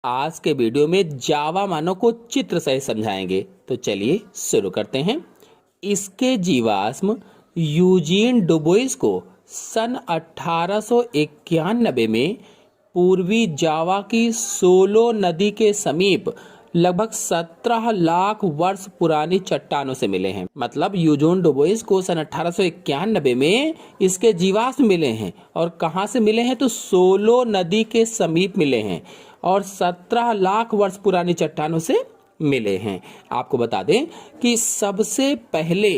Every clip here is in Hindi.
आज के वीडियो में जावा मानव को चित्र सहित समझाएंगे। तो चलिए शुरू करते हैं। इसके जीवाश्म यूजीन डुबोइस को सन 1891 में पूर्वी जावा की सोलो नदी के समीप लगभग 17 लाख वर्ष पुरानी चट्टानों से मिले हैं। मतलब यूजीन डुबोइस को सन 1891 में इसके जीवाश्म मिले हैं। और कहाँ से मिले हैं? तो सोलो नदी के समीप मिले हैं और 17 लाख वर्ष पुरानी चट्टानों से मिले हैं। आपको बता दें कि सबसे पहले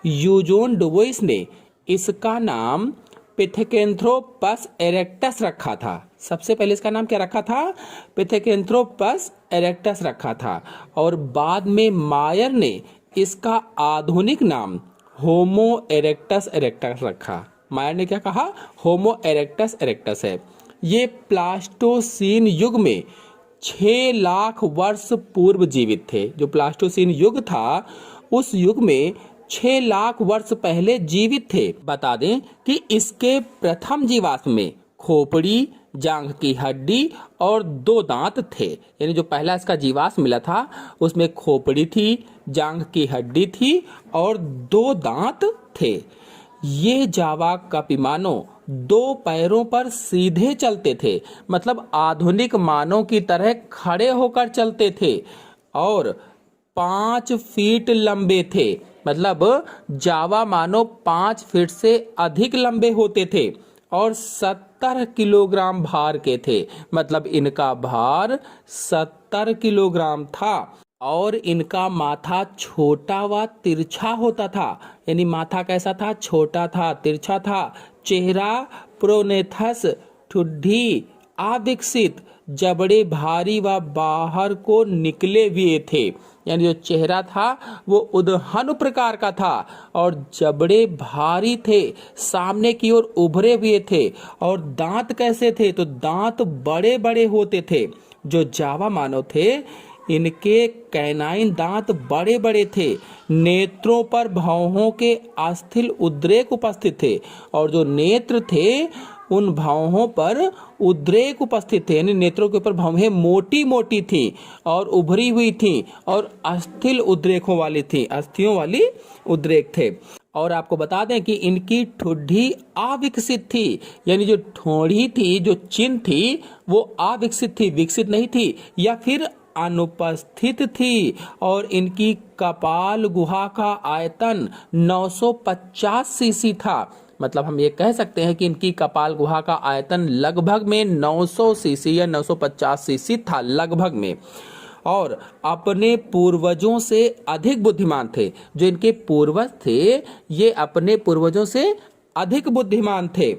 यूजीन डुबोइस ने इसका नाम पिथेकेंथ्रोपस एरेक्टस रखा था। सबसे पहले इसका नाम क्या रखा था? पिथेकेंथ्रोपस एरेक्टस रखा था। और बाद में मायर ने इसका आधुनिक नाम होमो इरेक्टस एरेक्टस रखा। मायर ने क्या कहा? होमो इरेक्टस एरेक्टस है। ये प्लास्टोसीन युग में 6 लाख वर्ष पूर्व जीवित थे। जो प्लास्टोसीन युग था उस युग में 6 लाख वर्ष पहले जीवित थे। बता दें कि इसके प्रथम जीवाश्म में खोपड़ी, जांघ की हड्डी और 2 दांत थे। यानी जो पहला इसका जीवाश्म मिला था उसमें खोपड़ी थी, जांघ की हड्डी थी और 2 दांत थे। ये जावा कपिमानो 2 पैरों पर सीधे चलते थे। मतलब आधुनिक मानव की तरह खड़े होकर चलते थे और 5 फीट लंबे थे। मतलब जावा मानव 5 फीट से अधिक लंबे होते थे और 70 किलोग्राम भार के थे। मतलब इनका भार 70 किलोग्राम था और इनका माथा छोटा व तिरछा होता था। यानी माथा कैसा था? छोटा था, तिरछा था। चेहरा प्रोनेथस, ठुड्डी अविकसित, जबड़े भारी व बाहर को निकले हुए थे। यानी जो चेहरा था वो उदहन प्रकार का था और जबड़े भारी थे, सामने की ओर उभरे हुए थे। और दांत कैसे थे? तो दांत बड़े बड़े होते थे। जो जावा मानव थे इनके कैनाइन दांत बड़े बड़े थे। नेत्रों पर भौहों के अस्थिल उद्रेक उपस्थित थे और जो नेत्र थे उन भौहों पर उद्रेक उपस्थित थे। यानी नेत्रों के ऊपर भौहें मोटी मोटी थी और उभरी हुई थी और अस्थिल उद्रेकों वाली थी, अस्थियों वाली उद्रेक थे। और आपको बता दें कि इनकी ठुड्डी अविकसित थी। यानी जो ठोड़ी थी, जो चिन्ह थी वो अविकसित थी, विकसित नहीं थी या फिर अनुपस्थित थी। और इनकी कपाल गुहा का आयतन 950 सीसी था। मतलब हम ये कह सकते हैं कि इनकी कपाल गुहा का आयतन लगभग में 900 सीसी या 950 सीसी था, लगभग में। और अपने पूर्वजों से अधिक बुद्धिमान थे। जो इनके पूर्वज थे ये अपने पूर्वजों से अधिक बुद्धिमान थे।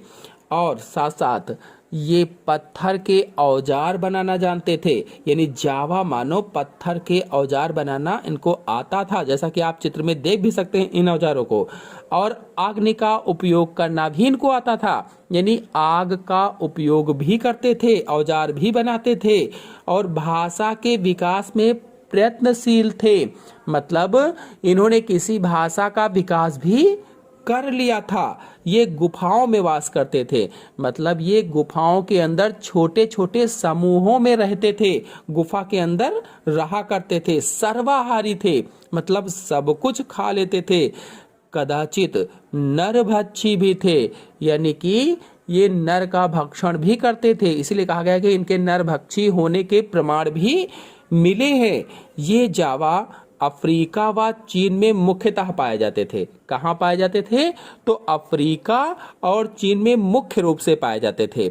और साथ साथ ये पत्थर के औजार बनाना जानते थे। यानी जावा मानव पत्थर के औजार बनाना इनको आता था, जैसा कि आप चित्र में देख भी सकते हैं इन औजारों को। और अग्नि का उपयोग करना भी इनको आता था। यानी आग का उपयोग भी करते थे, औजार भी बनाते थे और भाषा के विकास में प्रयत्नशील थे। मतलब इन्होंने किसी भाषा का विकास भी कर लिया था। ये गुफाओं में वास करते थे। मतलब ये गुफाओं के अंदर छोटे छोटे समूहों में रहते थे, गुफा के अंदर रहा करते थे। सर्वाहारी थे, मतलब सब कुछ खा लेते थे। कदाचित नरभक्षी भी थे। यानी कि ये नर का भक्षण भी करते थे। इसलिए कहा गया कि इनके नरभक्षी होने के प्रमाण भी मिले हैं। ये जावा अफ्रीका व चीन में मुख्यतः पाए जाते थे। कहाँ पाए जाते थे? तो अफ्रीका और चीन में मुख्य रूप से पाए जाते थे।